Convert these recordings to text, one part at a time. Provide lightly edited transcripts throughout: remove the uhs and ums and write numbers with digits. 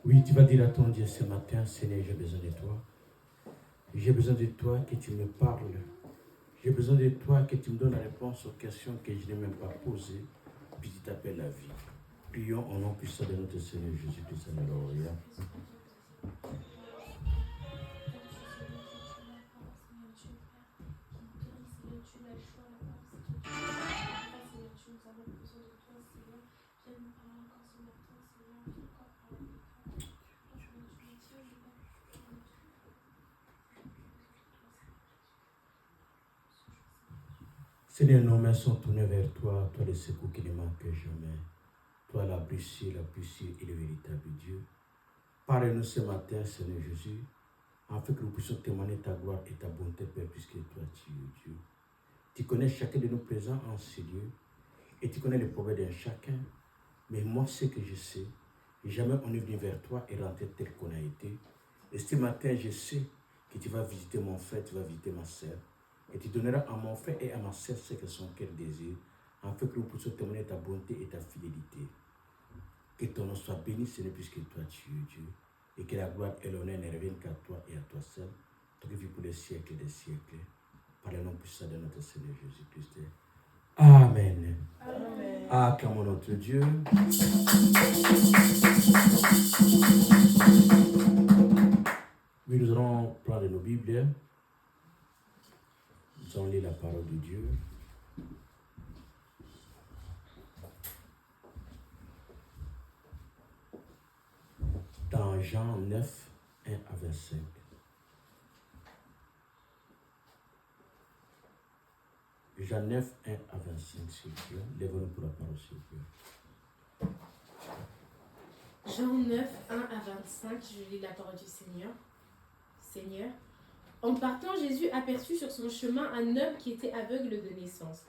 Oui, tu vas dire à ton Dieu ce matin, Seigneur, j'ai besoin de toi. J'ai besoin de toi que tu me parles. J'ai besoin de toi que tu me donnes la réponse aux questions que je n'ai même pas posées, puis tu t'appelles la vie. Prions au nom puissant de notre Seigneur Jésus-Christ. Alléluia. Seigneur, nos mains sont tournées vers toi, toi le secours qui ne manque jamais. Toi la puissance et le véritable Dieu. Parle-nous ce matin, Seigneur Jésus, afin que nous puissions témoigner ta gloire et ta bonté, Père, puisque toi tu es Dieu. Tu connais chacun de nous présents en ce lieu, et tu connais les problèmes de chacun. Mais moi, ce que je sais, jamais on est venu vers toi et rentré tel qu'on a été. Et ce matin, je sais que tu vas visiter mon frère, tu vas visiter ma soeur. Et tu donneras à mon frère et à ma soeur ce que son cœur désire, afin que nous puissions témoigner ta bonté et ta fidélité. Que ton nom soit béni, Seigneur, puisque toi tu es Dieu. Et que la gloire et l'honneur ne reviennent qu'à toi et à toi seul. Toi qui vis pour les siècles des siècles. Par le nom puissant de notre Seigneur Jésus-Christ. Amen. Amen. Acclamons notre Dieu. Oui, nous allons prendre nos Bibles. Nous allons lire la parole de Dieu. Dans Jean 9, 1 à 25. Jean 9, 1 à 25, s'il vous plaît. Lève-nous pour la parole, s'il vous plaît. Jean 9, 1 à 25, je lis la parole du Seigneur. Seigneur, en partant, Jésus aperçut sur son chemin un homme qui était aveugle de naissance.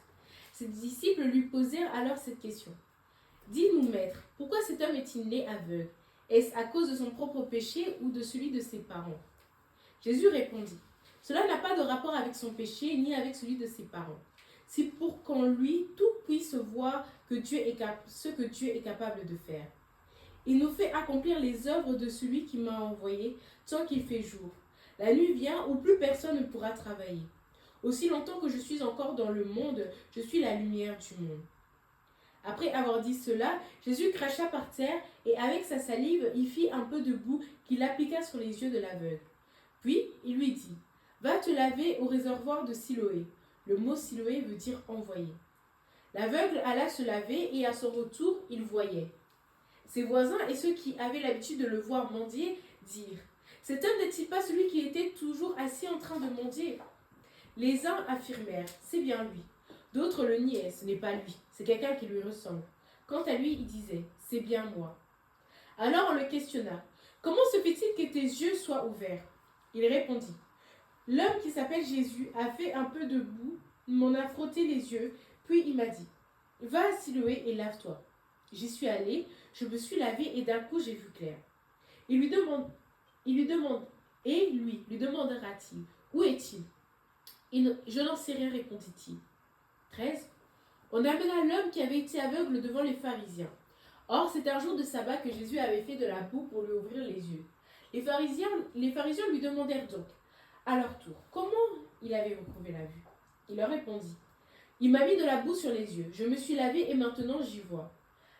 Ses disciples lui posèrent alors cette question. Dis-nous, maître, pourquoi cet homme est-il né aveugle? Est-ce à cause de son propre péché ou de celui de ses parents? Jésus répondit, cela n'a pas de rapport avec son péché ni avec celui de ses parents. C'est pour qu'en lui, tout puisse voir que ce que Dieu est capable de faire. Il nous fait accomplir les œuvres de celui qui m'a envoyé tant qu'il fait jour. La nuit vient où plus personne ne pourra travailler. Aussi longtemps que je suis encore dans le monde, je suis la lumière du monde. Après avoir dit cela, Jésus cracha par terre et avec sa salive, il fit un peu de boue qu'il appliqua sur les yeux de l'aveugle. Puis il lui dit, va te laver au réservoir de Siloé. Le mot Siloé veut dire envoyé. L'aveugle alla se laver et à son retour, il voyait. Ses voisins et ceux qui avaient l'habitude de le voir mendier dirent, cet homme n'est-il pas celui qui était toujours assis en train de mendier? Les uns affirmèrent, c'est bien lui. D'autres le niaient, ce n'est pas lui, c'est quelqu'un qui lui ressemble. Quant à lui, il disait, c'est bien moi. Alors on le questionna, comment se fait-il que tes yeux soient ouverts? Il répondit, l'homme qui s'appelle Jésus a fait un peu de boue, m'en a frotté les yeux, puis il m'a dit, va à Siloé et lave-toi. J'y suis allé, je me suis lavé et d'un coup j'ai vu clair. Lui demandera-t-il, où est-il? Je n'en sais rien, répondit-il. 13. On amena l'homme qui avait été aveugle devant les pharisiens. Or, c'était un jour de sabbat que Jésus avait fait de la boue pour lui ouvrir les yeux. Les pharisiens lui demandèrent donc, à leur tour, comment il avait retrouvé la vue? Il leur répondit, il m'a mis de la boue sur les yeux, je me suis lavé et maintenant j'y vois.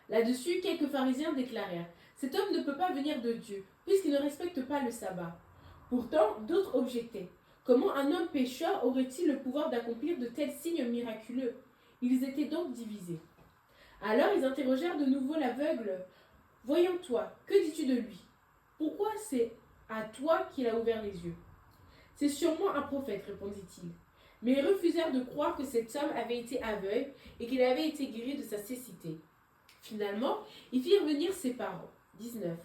Là-dessus, quelques pharisiens déclarèrent, cet homme ne peut pas venir de Dieu, puisqu'il ne respecte pas le sabbat. Pourtant, d'autres objectaient, comment un homme pécheur aurait-il le pouvoir d'accomplir de tels signes miraculeux? Ils étaient donc divisés. Alors ils interrogèrent de nouveau l'aveugle, voyons toi, que dis-tu de lui? Pourquoi c'est à toi qu'il a ouvert les yeux? C'est sûrement un prophète, répondit-il. Mais ils refusèrent de croire que cet homme avait été aveugle et qu'il avait été guéri de sa cécité. Finalement, ils firent venir ses parents. 19.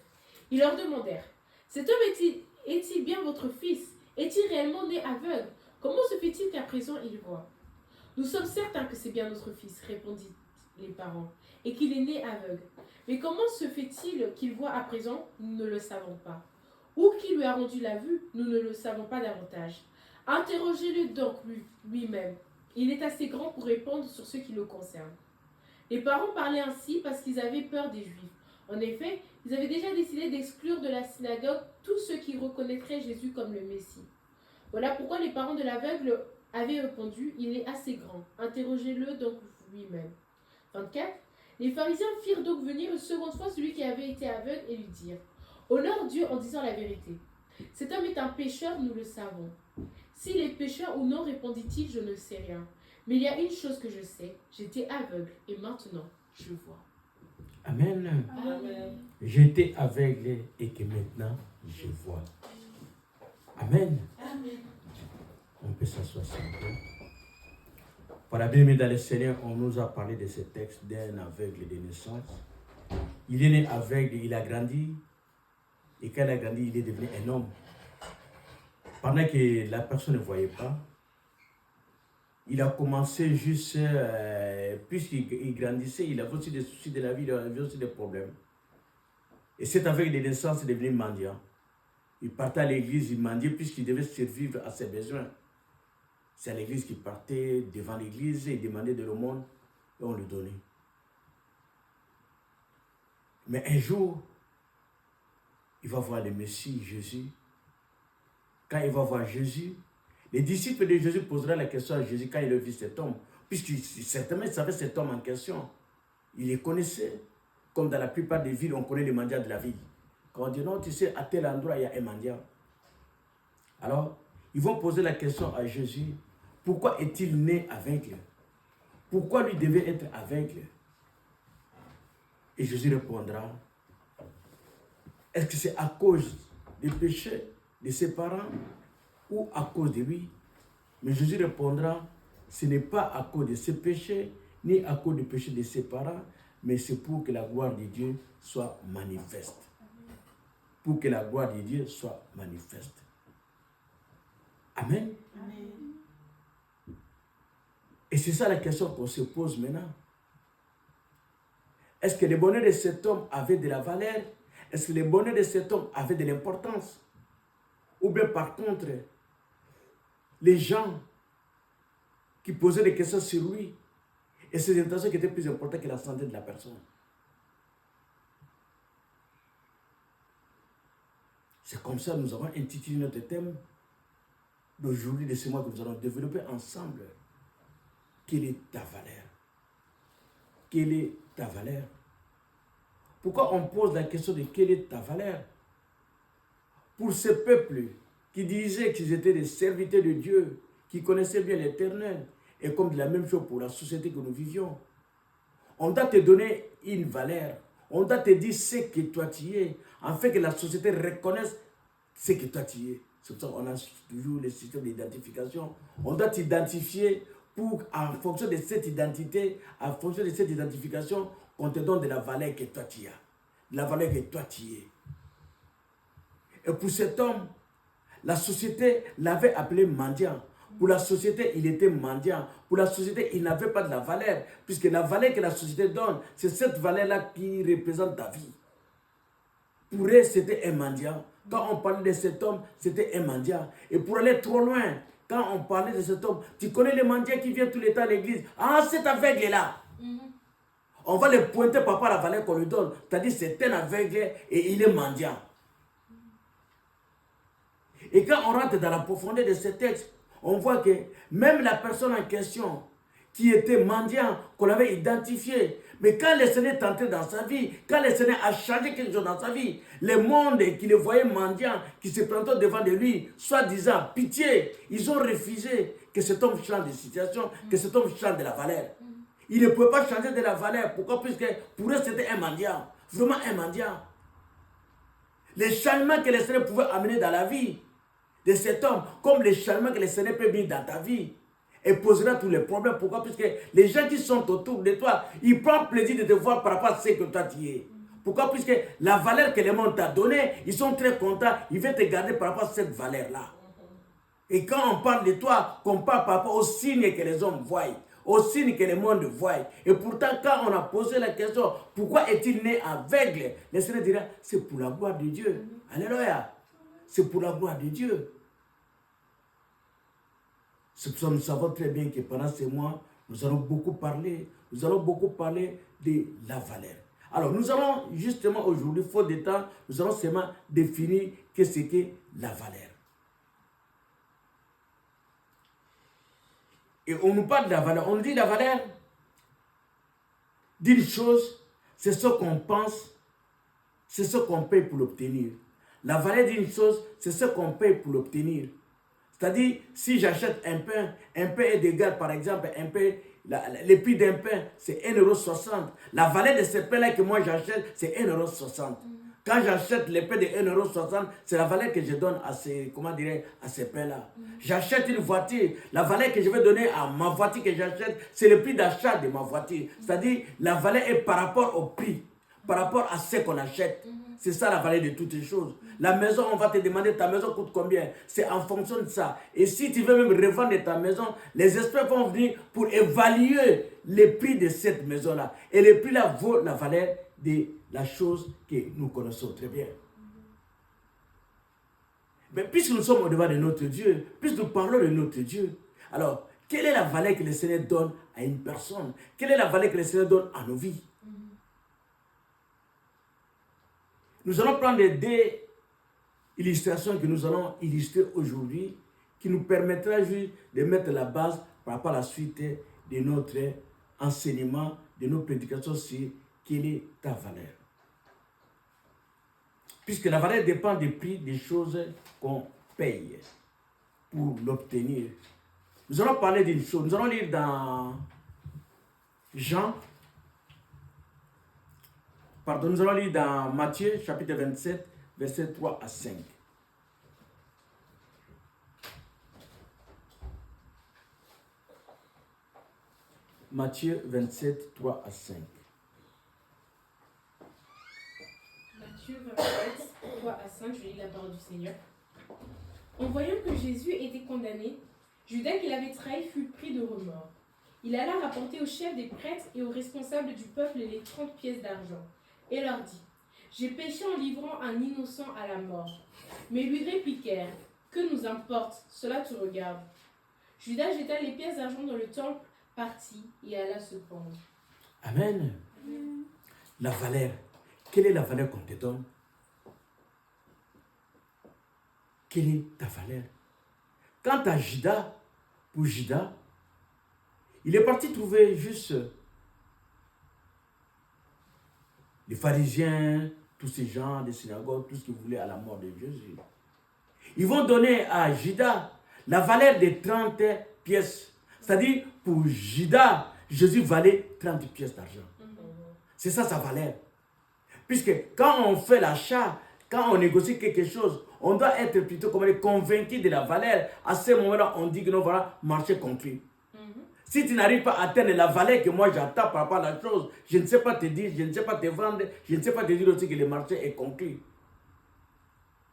Ils leur demandèrent, cet homme est-il bien votre fils? Est-il réellement né aveugle? Comment se fait-il qu'à présent il voit? Nous sommes certains que c'est bien notre fils, répondit les parents, et qu'il est né aveugle. Mais comment se fait-il qu'il voit à présent? Nous ne le savons pas. Ou qui lui a rendu la vue? Nous ne le savons pas davantage. Interrogez-le donc lui-même. Il est assez grand pour répondre sur ce qui le concerne. Les parents parlaient ainsi parce qu'ils avaient peur des Juifs. En effet, Ils avaient déjà décidé d'exclure de la synagogue tous ceux qui reconnaîtraient Jésus comme le Messie. Voilà pourquoi les parents de l'aveugle avaient répondu, il est assez grand, interrogez-le donc lui-même. 24. Les pharisiens firent donc venir une seconde fois celui qui avait été aveugle et lui dirent, honore Dieu en disant la vérité. Cet homme est un pécheur, nous le savons. S'il est pécheur ou non, répondit-il, je ne sais rien. Mais il y a une chose que je sais, j'étais aveugle et maintenant je vois. Amen. Amen. J'étais aveugle et que maintenant je vois. Amen. Amen. On peut s'asseoir s'il vous plaît. Par la bien-aimée dans le Seigneur, on nous a parlé de ce texte d'un aveugle de naissance. Il est né aveugle, il a grandi. Et quand il a grandi, il est devenu un homme. Pendant que la personne ne voyait pas, il a commencé juste, puisqu'il grandissait, il avait aussi des soucis de la vie, il avait aussi des problèmes. Et cet aveugle de naissance est devenu mendiant. Il partait à l'église, il mendiait puisqu'il devait survivre à ses besoins. C'est à l'église qu'il partait, devant l'église, il demandait de l'aumône et on lui donnait. Mais un jour, il va voir le Messie, Jésus. Quand il va voir Jésus, les disciples de Jésus poseront la question à Jésus quand il a vu cet homme, puisqu'il certainement savait cet homme en question. Il les connaissait. Comme dans la plupart des villes, on connaît les mendiants de la ville. Quand on dit non, tu sais, à tel endroit, il y a un mendiant. Alors, ils vont poser la question à Jésus, pourquoi est-il né aveugle? Pourquoi lui devait être aveugle? Et Jésus répondra, est-ce que c'est à cause des péchés de ses parents ou à cause de lui? Mais Jésus répondra, ce n'est pas à cause de ses péchés, ni à cause des péchés de ses parents, mais c'est pour que la gloire de Dieu soit manifeste. Pour que la gloire de Dieu soit manifeste. Amen. Amen. Et c'est ça la question qu'on se pose maintenant. Est-ce que le bonheur de cet homme avait de la valeur? Est-ce que le bonheur de cet homme avait de l'importance? Ou bien par contre, les gens qui posaient des questions sur lui, et ses intentions qui étaient plus importantes que la santé de la personne. C'est comme ça que nous avons intitulé notre thème d'aujourd'hui, de ce mois que nous allons développer ensemble. Quelle est ta valeur? Quelle est ta valeur? Pourquoi on pose la question de quelle est ta valeur? Pour ce peuple qui disait qu'ils étaient des serviteurs de Dieu, qui connaissaient bien l'Éternel, et comme de la même chose pour la société que nous vivions. On doit te donner une valeur. On doit te dire ce que toi tu es, afin que la société reconnaisse ce que toi tu es. C'est pour ça qu'on a toujours le système d'identification. On doit t'identifier pour, en fonction de cette identité, en fonction de cette identification, on te donne de la valeur que toi tu as. De la valeur que toi tu es. Et pour cet homme, la société l'avait appelé mendiant. Pour la société, il était mendiant. Pour la société, il n'avait pas de la valeur. Puisque la valeur que la société donne, c'est cette valeur-là qui représente ta vie. Pour eux, c'était un mendiant. Quand on parlait de cet homme, c'était un mendiant. Et pour aller trop loin, quand on parlait de cet homme, tu connais les mendiants qui viennent tout le temps à l'église. Ah, cet aveugle-là. On va le pointer par rapport à la valeur qu'on lui donne. C'est-à-dire c'est un aveugle et il est mendiant. Et quand on rentre dans la profondeur de ce texte, on voit que même la personne en question, qui était mendiant, qu'on avait identifié, mais quand le Seigneur est entré dans sa vie, quand le Seigneur a changé quelque chose dans sa vie, le monde qui le voyait mendiant, qui se présentait devant de lui, soi-disant pitié, ils ont refusé que cet homme change de situation, que cet homme change de la valeur. Il ne pouvait pas changer de la valeur. Pourquoi? Puisque pour eux, c'était un mendiant. Vraiment un mendiant. Les changements que le Seigneur pouvait amener dans la vie de cet homme, comme les changements que le Seigneur peut mettre dans ta vie, et posera tous les problèmes. Pourquoi? Puisque les gens qui sont autour de toi, ils prennent plaisir de te voir par rapport à ce que toi tu es. Pourquoi? Puisque la valeur que le monde t'a donnée, ils sont très contents, ils veulent te garder par rapport à cette valeur-là. Et quand on parle de toi, qu'on parle par rapport aux signes que les hommes voient, aux signes que le monde voit. Et pourtant, quand on a posé la question, pourquoi est-il né aveugle? Le Seigneur dira, c'est pour la gloire de Dieu. Alléluia. C'est pour la gloire de Dieu. C'est pour ça que nous savons très bien que pendant ces mois, nous allons beaucoup parler de la valeur. Alors, nous allons justement aujourd'hui, faute de temps, nous allons seulement définir qu'est-ce que la valeur. Et on nous parle de la valeur. On nous dit la valeur d'une chose, c'est ce qu'on pense, c'est ce qu'on paye pour l'obtenir. La valeur d'une chose, c'est ce qu'on paye pour l'obtenir. C'est-à-dire, si j'achète un pain est égal, par exemple, un pain, le prix d'un pain, c'est 1,60 €. La valeur de ce pain-là que moi j'achète, c'est 1,60 €. Quand j'achète le pain de 1,60 €, c'est la valeur que je donne à ces, à ces pains-là. J'achète une voiture, la valeur que je vais donner à ma voiture que j'achète, c'est le prix d'achat de ma voiture. C'est-à-dire, la valeur est par rapport au prix, par rapport à ce qu'on achète. C'est ça la valeur de toutes les choses. La maison, on va te demander ta maison coûte combien. C'est en fonction de ça. Et si tu veux même revendre ta maison, les experts vont venir pour évaluer le prix de cette maison-là. Et le prix-là vaut la valeur de la chose que nous connaissons très bien. Mais puisque nous sommes au devant de notre Dieu, puisque nous parlons de notre Dieu, alors, quelle est la valeur que le Seigneur donne à une personne? Quelle est la valeur que le Seigneur donne à nos vies? Nous allons prendre deux illustrations que nous allons illustrer aujourd'hui, qui nous permettra juste de mettre la base par rapport à la suite de notre enseignement, de nos prédications sur quelle est ta valeur. Puisque la valeur dépend du prix des choses qu'on paye pour l'obtenir. Nous allons parler d'une chose. Nous allons lire dans nous allons lire dans Matthieu, chapitre 27, versets 3 à 5. Matthieu 27, 3 à 5. Matthieu 27, 3 à 5, je lis la parole du Seigneur. En voyant que Jésus était condamné, Judas qui l'avait trahi fut pris de remords. Il alla rapporter aux chefs des prêtres et aux responsables du peuple les 30 pièces d'argent, et leur dit: j'ai péché en livrant un innocent à la mort. Mais lui répliquèrent: que nous importe, cela te regarde. Judas jeta les pièces d'argent dans le temple, partit et alla se pendre. Amen. La valeur. Quelle est la valeur qu'on te donne? Quelle est ta valeur? Quant à Judas, pour Judas, il est parti trouver juste les pharisiens, tous ces gens des synagogues, tout ce qu'ils voulaient à la mort de Jésus. Ils vont donner à Judas la valeur de 30 pièces. C'est-à-dire, pour Judas, Jésus valait 30 pièces d'argent. C'est ça sa valeur. Puisque quand on fait l'achat, quand on négocie quelque chose, on doit être plutôt convaincu de la valeur. À ce moment-là, on dit que nous voilà marché conclu. Si tu n'arrives pas à atteindre la valeur que moi j'attends par rapport à la chose, je ne sais pas te dire, je ne sais pas te vendre, je ne sais pas te dire aussi que le marché est conclu.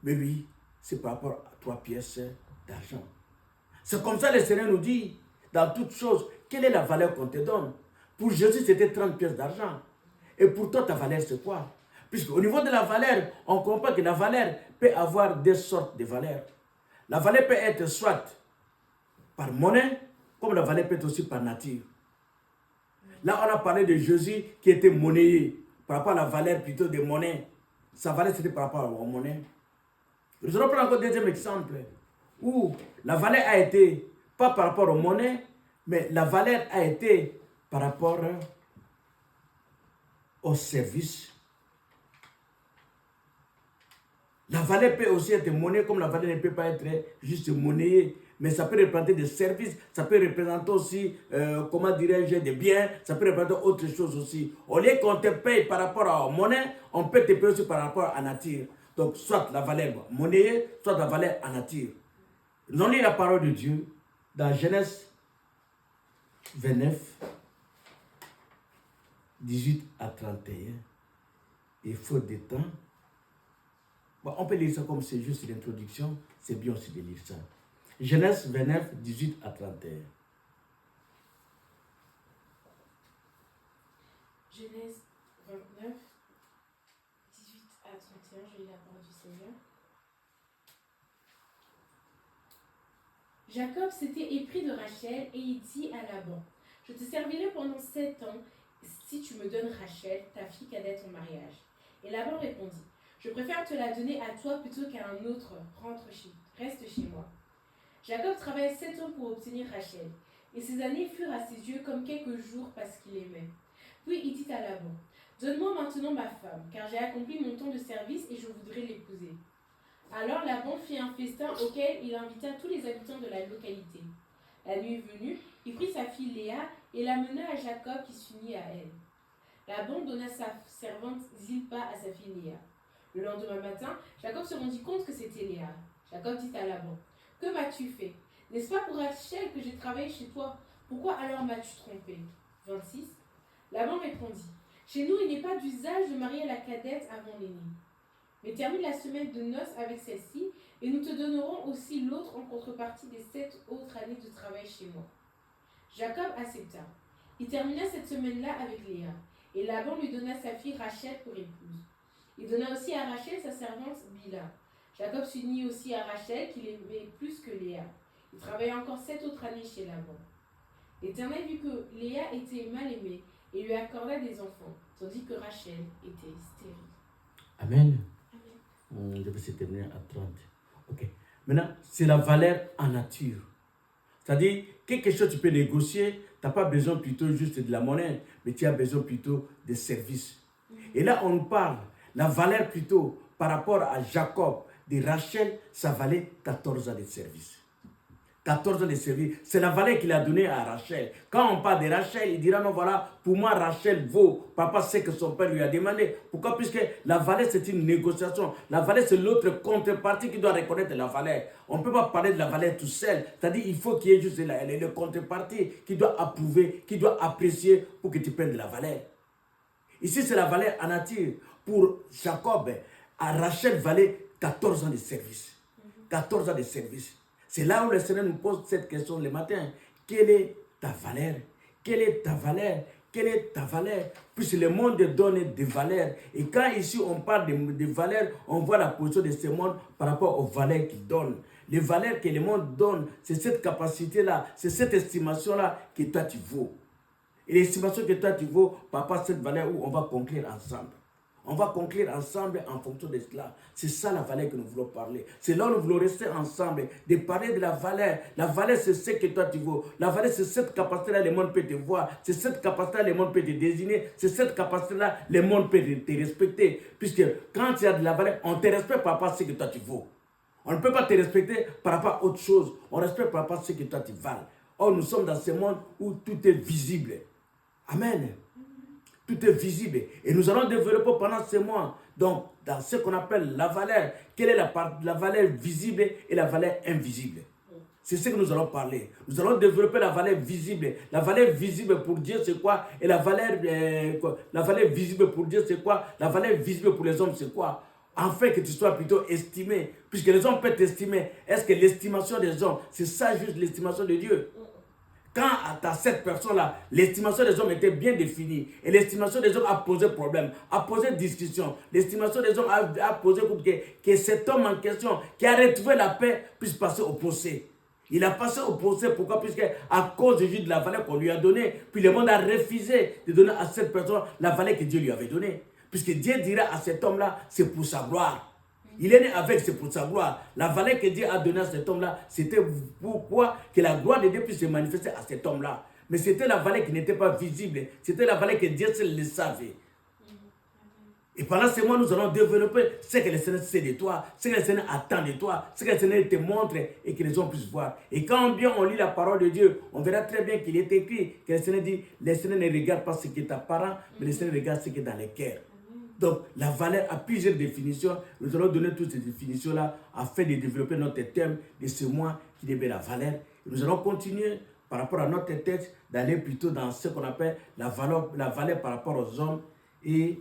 Mais oui, c'est par rapport à 3 pièces d'argent. C'est comme ça que le Seigneur nous dit, dans toutes choses, quelle est la valeur qu'on te donne? Pour Jésus, c'était 30 pièces d'argent. Et pour toi, ta valeur, c'est quoi? Puisqu'au niveau de la valeur, on comprend que la valeur peut avoir deux sortes de valeurs. La valeur peut être soit par monnaie, comme la valeur peut être aussi par nature. Là, on a parlé de Jésus qui était monnayé par rapport à la valeur plutôt des monnaies. Sa valeur, c'était par rapport aux monnaies. Nous allons prendre encore un deuxième exemple où la valeur a été, pas par rapport aux monnaies, mais la valeur a été par rapport au service. La valeur peut aussi être monnaie, comme la valeur ne peut pas être juste monnayée. Mais ça peut représenter des services, ça peut représenter aussi, comment dirais-je, des biens, ça peut représenter autre chose aussi. Au lieu qu'on te paye par rapport à la monnaie, on peut te payer aussi par rapport à la nature. Donc, soit la valeur monnayée, soit la valeur en nature. Nous allons lire la parole de Dieu dans Genèse 29, 18 à 31. Et faute de temps, bon, on peut lire ça comme c'est juste l'introduction, c'est bien aussi de lire ça. Genèse 29, 18 à 31. Genèse 29, 18 à 31, je lis la parole du Seigneur. Jacob s'était épris de Rachel et il dit à Laban: je te servirai pendant 7 ans si tu me donnes Rachel, ta fille cadette, en mariage. Et Laban répondit, je préfère te la donner à toi plutôt qu'à un autre. Reste chez moi. Jacob travailla 7 ans pour obtenir Rachel, et ces années furent à ses yeux comme quelques jours parce qu'il aimait. Puis il dit à Laban, donne-moi maintenant ma femme, car j'ai accompli mon temps de service et je voudrais l'épouser. Alors Laban fit un festin auquel il invita tous les habitants de la localité. La nuit venue, il prit sa fille Léa et la mena à Jacob qui s'unit à elle. Laban donna sa servante Zilpa à sa fille Léa. Le lendemain matin, Jacob se rendit compte que c'était Léa. Jacob dit à Laban, que m'as-tu fait? N'est-ce pas pour Rachel que j'ai travaillé chez toi? Pourquoi alors m'as-tu trompé? 26. Laban répondit, chez nous il n'est pas d'usage de marier la cadette avant l'aînée. Mais termine la semaine de noces avec celle-ci, et nous te donnerons aussi l'autre en contrepartie des 7 autres années de travail chez moi. Jacob accepta. Il termina cette semaine-là avec Léa, et Laban lui donna sa fille Rachel pour épouse. Il donna aussi à Rachel sa servante Bila. Jacob s'unit aussi à Rachel, qu'il aimait plus que Léa. Il travailla encore 7 autres années chez Laban. L'Éternel vit que Léa était mal aimée, et lui accorda des enfants, tandis que Rachel était stérile. Amen. Je vais se terminer à 30. Ok. Maintenant, c'est la valeur en nature. C'est-à-dire, quelque chose tu peux négocier, tu n'as pas besoin plutôt juste de la monnaie, mais tu as besoin plutôt de services. Et là, on parle, la valeur plutôt par rapport à Jacob, de Rachel, ça valait 14 ans de service. 14 ans de service, c'est la valeur qu'il a donnée à Rachel. Quand on parle de Rachel, il dira non, voilà, pour moi, Rachel vaut. Papa sait que son père lui a demandé. Pourquoi? Puisque la valeur, c'est une négociation. La valeur, c'est l'autre contrepartie qui doit reconnaître la valeur. On ne peut pas parler de la valeur tout seul. C'est-à-dire, il faut qu'il y ait juste le contrepartie qui doit approuver, qui doit apprécier pour que tu prennes de la valeur. Ici, c'est la valeur en nature. Pour Jacob, à Rachel valait 14 ans de service. 14 ans de service. C'est là où le Seigneur nous pose cette question le matin. Quelle est ta valeur? Quelle est ta valeur? Quelle est ta valeur? Puisque le monde donne des valeurs. Et quand ici on parle de valeurs, on voit la position de ce monde par rapport aux valeurs qu'il donne. Les valeurs que le monde donne, c'est cette capacité-là, c'est cette estimation-là que toi tu vaux. Et l'estimation que toi tu vaux, papa, cette valeur où on va conclure ensemble. On va conclure ensemble en fonction de cela. C'est ça la valeur que nous voulons parler. C'est là où nous voulons rester ensemble, de parler de la valeur. La valeur, c'est ce que toi tu vaux. La valeur, c'est cette capacité-là, le monde peut te voir. C'est cette capacité-là, le monde peut te désigner. C'est cette capacité-là, le monde peut te respecter. Puisque quand tu as de la valeur, on te respecte par rapport à ce que toi tu vaux. On ne peut pas te respecter par rapport à autre chose. On respecte par rapport à ce que toi tu vales. Or, nous sommes dans ce monde où tout est visible. Amen. Tout est visible. Et nous allons développer pendant ces mois, donc, dans ce qu'on appelle la valeur. Quelle est la valeur visible et la valeur invisible? C'est ce que nous allons parler. Nous allons développer la valeur visible. La valeur visible pour Dieu, c'est quoi? Et la valeur visible pour Dieu, c'est quoi? La valeur visible pour les hommes, c'est quoi? Afin que tu sois plutôt estimé. Puisque les hommes peuvent t'estimer. Est-ce que l'estimation des hommes, c'est ça juste l'estimation de Dieu? Quand à cette personne-là, l'estimation des hommes était bien définie, et l'estimation des hommes a posé problème, a posé discussion, l'estimation des hommes a posé que cet homme en question, qui a retrouvé la paix, puisse passer au procès. Il a passé au procès, pourquoi? Puisque à cause de la valeur qu'on lui a donnée, puis le monde a refusé de donner à cette personne la valeur que Dieu lui avait donnée. Puisque Dieu dira à cet homme-là, c'est pour sa gloire. Il est né avec, c'est pour sa gloire. La valeur que Dieu a donnée à cet homme-là, c'était pourquoi que la gloire de Dieu puisse se manifester à cet homme-là. Mais c'était la valeur qui n'était pas visible. C'était la valeur que Dieu seul le savait. Et pendant ce mois, nous allons développer ce que le Seigneur sait de toi, ce que le Seigneur attend de toi, ce que le Seigneur te montre et que les hommes puissent voir. Et quand bien on lit la parole de Dieu, on verra très bien qu'il est écrit que le Seigneur dit, le Seigneur ne regarde pas ce qui est apparent, mais le Seigneur regarde ce qui est dans les cœurs. Donc, la valeur a plusieurs définitions. Nous allons donner toutes ces définitions-là afin de développer notre thème de ce mois qui est la valeur. Et nous allons continuer par rapport à notre texte d'aller plutôt dans ce qu'on appelle la valeur par rapport aux hommes. Et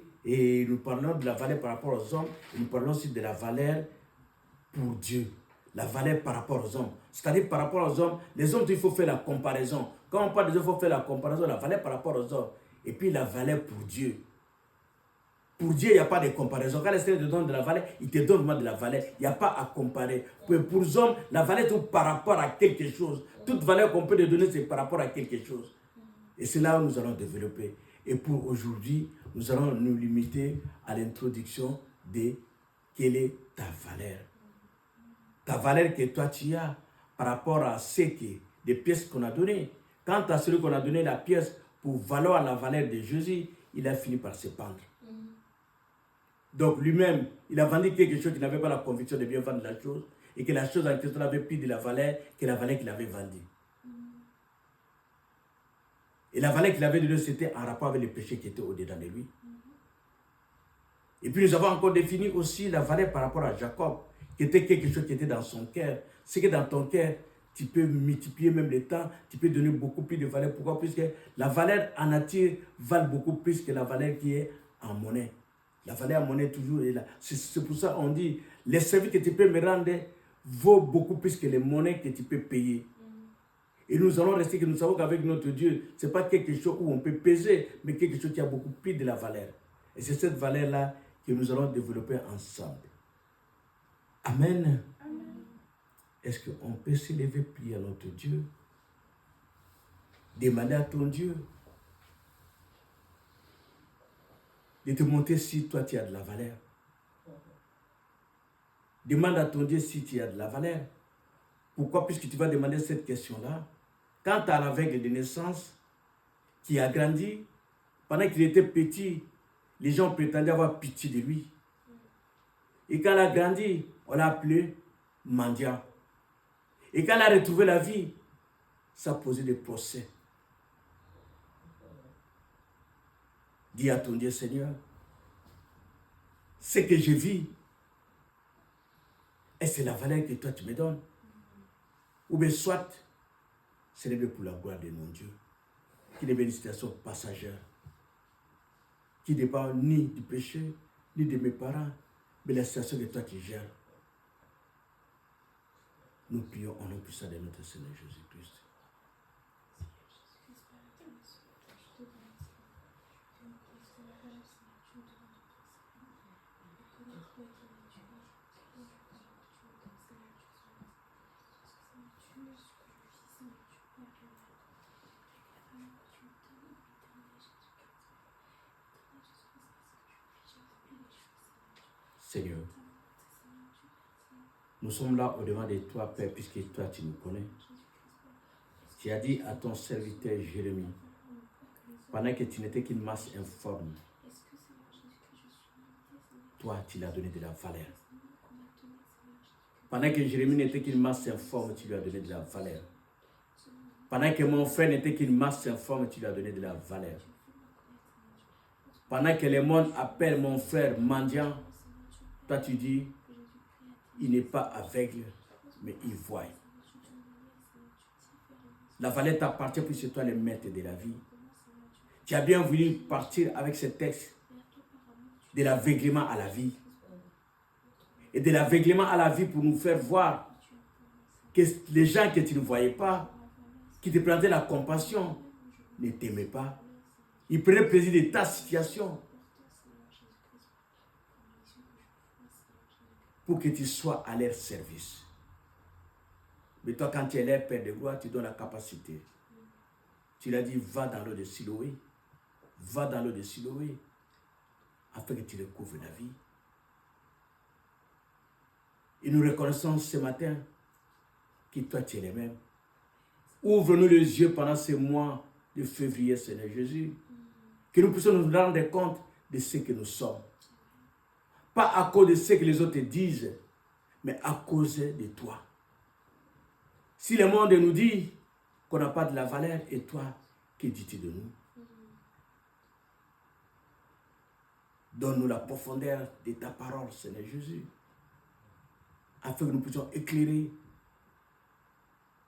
nous parlons de la valeur par rapport aux hommes. Et nous parlons aussi de la valeur pour Dieu. La valeur par rapport aux hommes. C'est-à-dire par rapport aux hommes, les hommes, il faut faire la comparaison. Quand on parle des hommes, il faut faire la comparaison, la valeur par rapport aux hommes. Et puis la valeur pour Dieu. Pour Dieu, il n'y a pas de comparaison. Quand le Seigneur te donne de la valeur, il te donne vraiment de la valeur. Il n'y a pas à comparer. Pour les hommes, la valeur est par rapport à quelque chose. Toute valeur qu'on peut te donner, c'est par rapport à quelque chose. Et c'est là où nous allons développer. Et pour aujourd'hui, nous allons nous limiter à l'introduction de quelle est ta valeur. Ta valeur que toi tu as par rapport à des pièces qu'on a données. Quant à celui qu'on a donné la pièce pour valoir la valeur de Jésus, il a fini par se pendre. Donc lui-même, il a vendu quelque chose qui n'avait pas la conviction de bien vendre la chose et que la chose en question avait plus de la valeur que la valeur qu'il avait vendue. Et la valeur qu'il avait donnée, c'était en rapport avec le péché qui était au-dedans de lui. Et puis nous avons encore défini aussi la valeur par rapport à Jacob, qui était quelque chose qui était dans son cœur. C'est que dans ton cœur, tu peux multiplier même le temps, tu peux donner beaucoup plus de valeur. Pourquoi? Puisque la valeur en nature vale beaucoup plus que la valeur qui est en monnaie. La valeur en monnaie toujours est là. C'est pour ça qu'on dit, les services que tu peux me rendre vaut beaucoup plus que les monnaies que tu peux payer. Et nous allons rester que nous savons qu'avec notre Dieu, ce n'est pas quelque chose où on peut peser, mais quelque chose qui a beaucoup plus de la valeur. Et c'est cette valeur-là que nous allons développer ensemble. Amen. Amen. Est-ce qu'on peut se lever, prier à notre Dieu? Demander à ton Dieu de te montrer si toi tu as de la valeur. Demande à ton Dieu si tu as de la valeur. Pourquoi? Puisque tu vas demander cette question-là. Quand tu as l'aveugle de naissance, qui a grandi, pendant qu'il était petit, les gens prétendaient avoir pitié de lui. Et quand il a grandi, on l'a appelé mendiant. Et quand il a retrouvé la vie, ça posait des procès. Dis à ton Dieu, Seigneur, ce que je vis, et c'est la valeur que toi tu me donnes. Ou bien soit, ce n'est pas pour la gloire de mon Dieu, qui n'est pas une situation passagère, qui ne dépend ni du péché, ni de mes parents, mais la situation que toi tu gères. Nous prions en nom puissant de notre Seigneur Jésus-Christ. Seigneur, nous sommes là au-devant de toi, Père, puisque toi, tu nous connais. Tu as dit à ton serviteur Jérémie, pendant que tu n'étais qu'une masse informe, toi, tu lui as donné de la valeur. Pendant que Jérémie n'était qu'une masse informe, tu lui as donné de la valeur. Pendant que mon frère n'était qu'une masse informe, tu lui as donné de la valeur. Pendant que le monde appelle mon frère mendiant, toi tu dis, il n'est pas aveugle, mais il voit. La valeur t'appartient puisque toi le maître de la vie. Tu as bien voulu partir avec ce texte de l'aveuglement à la vie. Et de l'aveuglement à la vie pour nous faire voir que les gens que tu ne voyais pas, qui te prenaient la compassion, ne t'aimaient pas. Ils prenaient plaisir de ta situation pour que tu sois à leur service. Mais toi, quand tu es leur Père de gloire, tu donnes la capacité. Tu l'as dit, va dans l'eau de Siloé. Va dans l'eau de Siloé, afin que tu recouvres la vie. Et nous reconnaissons ce matin que toi, tu es le même. Ouvre-nous les yeux pendant ce mois de février, Seigneur Jésus. Que nous puissions nous rendre compte de ce que nous sommes. Pas à cause de ce que les autres disent, mais à cause de toi. Si le monde nous dit qu'on n'a pas de la valeur, et toi, que dis-tu de nous? Donne-nous la profondeur de ta parole, Seigneur Jésus, afin que nous puissions éclairer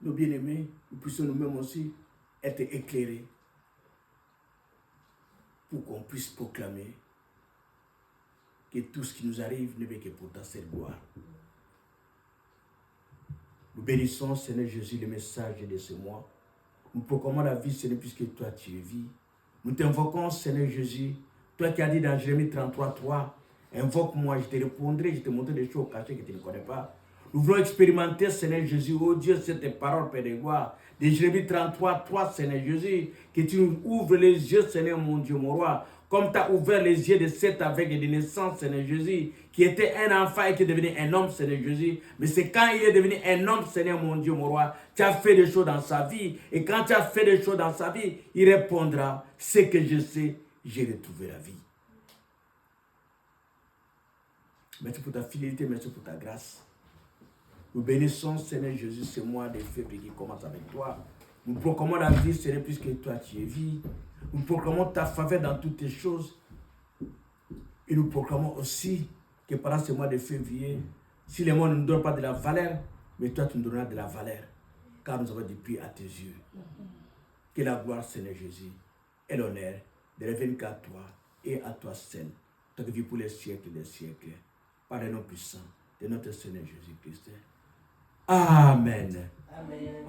nos bien-aimés, nous puissions nous-mêmes aussi être éclairés pour qu'on puisse proclamer que tout ce qui nous arrive ne fait que pour ta seule gloire. Nous bénissons, Seigneur Jésus, le message de ce mois. Nous proclamons la vie, Seigneur, puisque toi tu es vie. Nous t'invoquons, Seigneur Jésus, toi qui as dit dans Jérémie 33, 3, invoque-moi, je te répondrai, je te montrerai des choses cachées que tu ne connais pas. Nous voulons expérimenter, Seigneur Jésus, oh Dieu, cette parole, Père de gloire. De Jérémie 33, 3, Seigneur Jésus, que tu nous ouvres les yeux, Seigneur mon Dieu, mon roi. Comme tu as ouvert les yeux de cet aveugle de naissance, Seigneur Jésus, qui était un enfant et qui est devenu un homme, Seigneur Jésus. Mais c'est quand il est devenu un homme, Seigneur mon Dieu, mon roi, tu as fait des choses dans sa vie. Et quand tu as fait des choses dans sa vie, il répondra, ce que je sais, j'ai retrouvé la vie. Merci pour ta fidélité, merci pour ta grâce. Nous bénissons, Seigneur Jésus, ce mois de février qui commence avec toi. Nous proclamons la vie, Seigneur, puisque toi tu es vie. Nous proclamons ta faveur dans toutes tes choses. Et nous proclamons aussi que pendant ce mois de février, si le monde ne nous donne pas de la valeur, mais toi tu nous donneras de la valeur. Car nous avons des prix à tes yeux. Que la gloire, Seigneur Jésus, et l'honneur ne reviennent qu'à toi et à toi seul. Toi qui vis pour les siècles des siècles. Par le nom puissant de notre Seigneur Jésus-Christ. Amen. Amen.